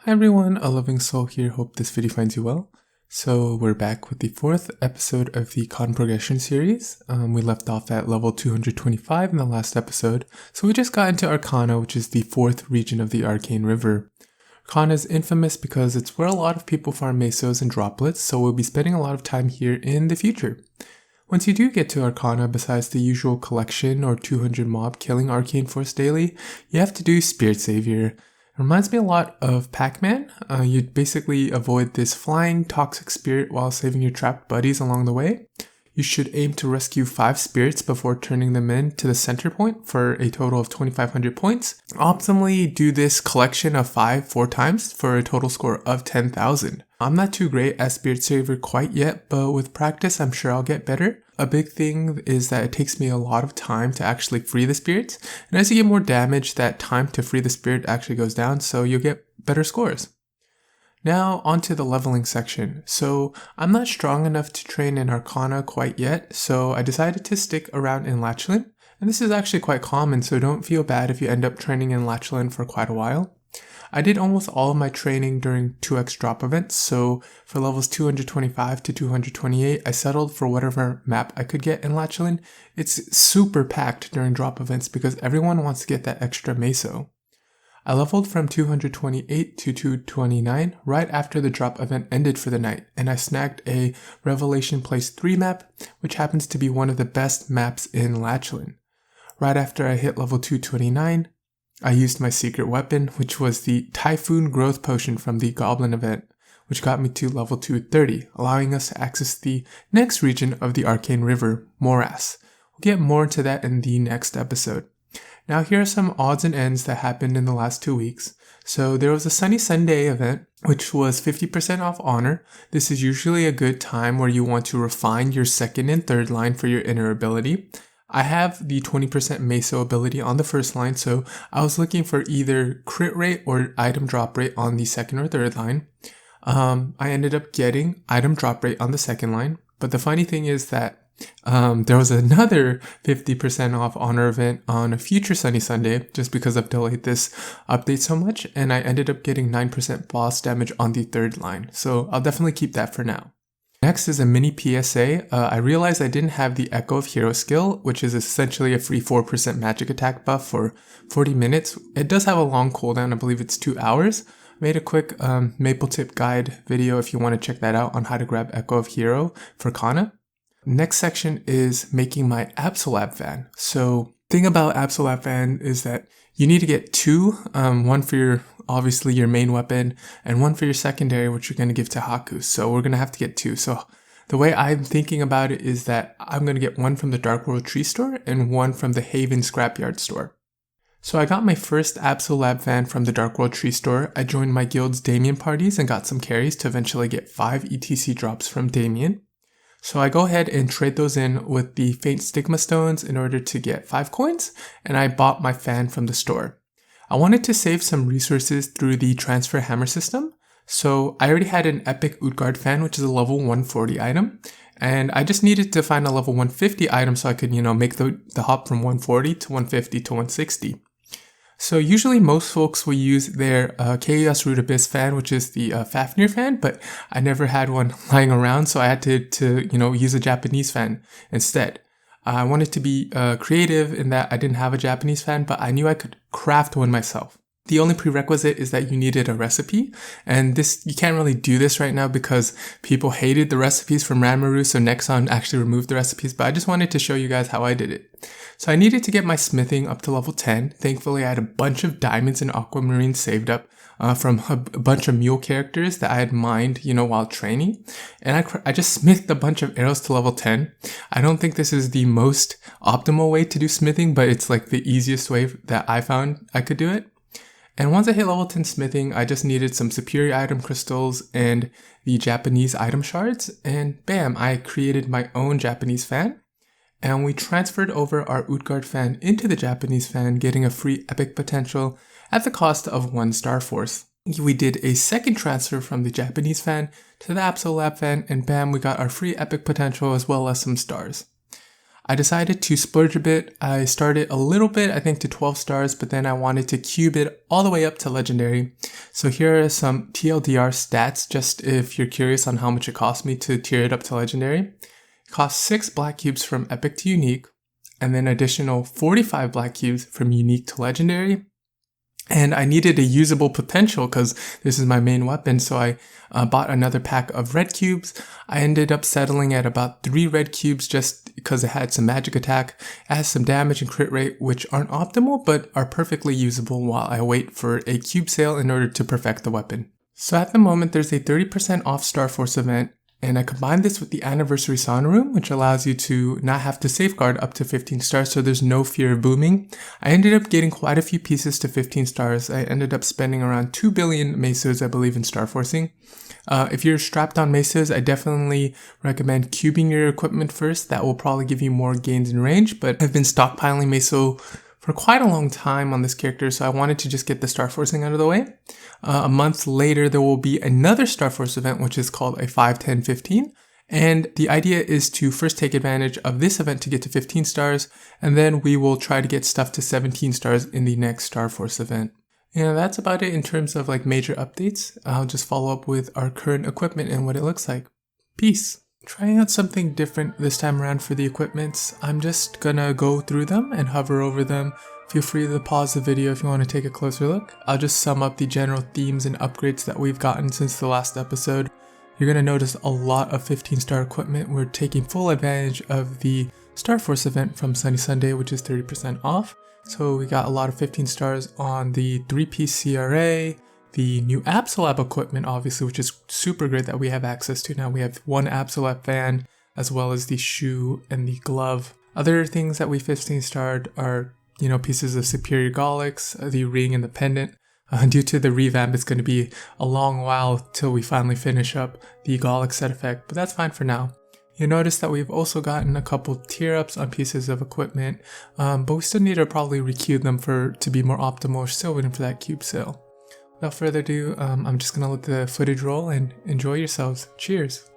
Hi everyone, A Loving Soul here, hope this video finds you well. So we're back with the fourth episode of the Con Progression series. We left off at level 225 in the last episode, so we just got into Arcana, which is the fourth region of the Arcane River. Arcana is infamous because it's where a lot of people farm mesos and droplets, so we'll be spending a lot of time here in the future. Once you do get to Arcana, besides the usual collection or 200 mob killing Arcane Force daily, you have to do Spirit Savior. It reminds me a lot of Pac-Man. You basically avoid this flying toxic spirit while saving your trapped buddies along the way. You should aim to rescue 5 spirits before turning them in to the center point for a total of 2500 points. Optimally do this collection of 5 4 times for a total score of 10,000. I'm not too great at Spirit Saver quite yet, but with practice I'm sure I'll get better. A big thing is that it takes me a lot of time to actually free the spirits, and as you get more damage, that time to free the spirit actually goes down, so you'll get better scores. Now onto the leveling section. So I'm not strong enough to train in Arcana quite yet, so I decided to stick around in Lachlan, and this is actually quite common, so don't feel bad if you end up training in Lachlan for quite a while. I did almost all of my training during 2x drop events, so for levels 225 to 228, I settled for whatever map I could get in Lachlan. It's super packed during drop events because everyone wants to get that extra meso. I leveled from 228 to 229 right after the drop event ended for the night, and I snagged a Revelation Place 3 map, which happens to be one of the best maps in Lachlan. Right after I hit level 229, I used my secret weapon, which was the Typhoon Growth Potion from the Goblin event, which got me to level 230, allowing us to access the next region of the Arcane River, Morass. We'll get more into that in the next episode. Now here are some odds and ends that happened in the last 2 weeks. So there was a Sunny Sunday event, which was 50% off honor. This is usually a good time where you want to refine your second and third line for your inner ability. I have the 20% meso ability on the first line, so I was looking for either crit rate or item drop rate on the second or third line. I ended up getting item drop rate on the second line, but the funny thing is that there was another 50% off honor event on a future Sunny Sunday, just because I've delayed this update so much, and I ended up getting 9% boss damage on the third line, so I'll definitely keep that for now. Next is a mini PSA. I realized I didn't have the Echo of Hero skill, which is essentially a free 4% magic attack buff for 40 minutes. It does have a long cooldown, I believe it's 2 hours. I made a quick maple tip guide video if you want to check that out on how to grab Echo of Hero for Kanna. Next section is making my Absolab van. So thing about Absolab van is that you need to get 2, one for obviously your main weapon, and one for your secondary, which you're going to give to Haku. So we're going to have to get 2. So the way I'm thinking about it is that I'm going to get one from the Dark World Tree store and one from the Haven Scrapyard store. So I got my first Absolab van from the Dark World Tree store. I joined my guild's Damien parties and got some carries to eventually get 5 ETC drops from Damien. So I go ahead and trade those in with the Faint Stigma Stones in order to get 5 coins, and I bought my fan from the store. I wanted to save some resources through the transfer hammer system, so I already had an epic Utgard fan, which is a level 140 item, and I just needed to find a level 150 item so I could, make the hop from 140 to 150 to 160. So usually most folks will use their Chaos Root Abyss fan, which is the Fafnir fan, but I never had one lying around, so I had to use a Japanese fan instead. I wanted to be creative in that I didn't have a Japanese fan, but I knew I could craft one myself. The only prerequisite is that you needed a recipe, and you can't really do this right now because people hated the recipes from Ranmaru, so Nexon actually removed the recipes, but I just wanted to show you guys how I did it. So I needed to get my smithing up to level 10. Thankfully, I had a bunch of diamonds and aquamarine saved up from a bunch of mule characters that I had mined, while training. And I just smithed a bunch of arrows to level 10. I don't think this is the most optimal way to do smithing, but it's like the easiest way that I found I could do it. And once I hit level 10 smithing, I just needed some superior item crystals and the Japanese item shards, and bam, I created my own Japanese fan. And we transferred over our Utgard fan into the Japanese fan, getting a free epic potential at the cost of 1 star force. We did a second transfer from the Japanese fan to the Absolab fan, and bam, we got our free epic potential as well as some stars. I decided to splurge a bit. I started a little bit, I think to 12 stars, but then I wanted to cube it all the way up to legendary. So here are some TLDR stats, just if you're curious on how much it cost me to tier it up to legendary. It cost 6 black cubes from epic to unique, and then additional 45 black cubes from unique to legendary. And I needed a usable potential because this is my main weapon, so I bought another pack of red cubes. I ended up settling at about 3 red cubes just because it had some magic attack. It has some damage and crit rate, which aren't optimal, but are perfectly usable while I wait for a cube sale in order to perfect the weapon. So at the moment, there's a 30% off Starforce event, and I combined this with the Anniversary Sauna Room, which allows you to not have to safeguard up to 15 stars, so there's no fear of booming. I ended up getting quite a few pieces to 15 stars. I ended up spending around 2 billion mesos, I believe, in Starforcing. If you're strapped on mesos, I definitely recommend cubing your equipment first. That will probably give you more gains in range, but I've been stockpiling meso for quite a long time on this character, so I wanted to just get the Starforcing out of the way. A month later, there will be another Starforce event, which is called a 5, 10, 15. And the idea is to first take advantage of this event to get to 15 stars, and then we will try to get stuff to 17 stars in the next Starforce event. And that's about it in terms of like major updates. I'll just follow up with our current equipment and what it looks like. Peace. Trying out something different this time around for the equipments. I'm just gonna go through them and hover over them. Feel free to pause the video if you want to take a closer look. I'll just sum up the general themes and upgrades that we've gotten since the last episode. You're gonna notice a lot of 15-star equipment. We're taking full advantage of the Starforce event from Sunny Sunday, which is 30% off. So we got a lot of 15 stars on the 3-piece CRA, the new Absolab equipment, obviously, which is super great that we have access to now. We have one Absolab fan, as well as the shoe and the glove. Other things that we 15-starred are, pieces of Superior Golics, the ring and the pendant. Due to the revamp, it's going to be a long while till we finally finish up the Golic set effect, but that's fine for now. You'll notice that we've also gotten a couple tier ups on pieces of equipment, but we still need to probably requeue them to be more optimal. We're still waiting for that cube sale. Without further ado, I'm just going to let the footage roll and enjoy yourselves. Cheers!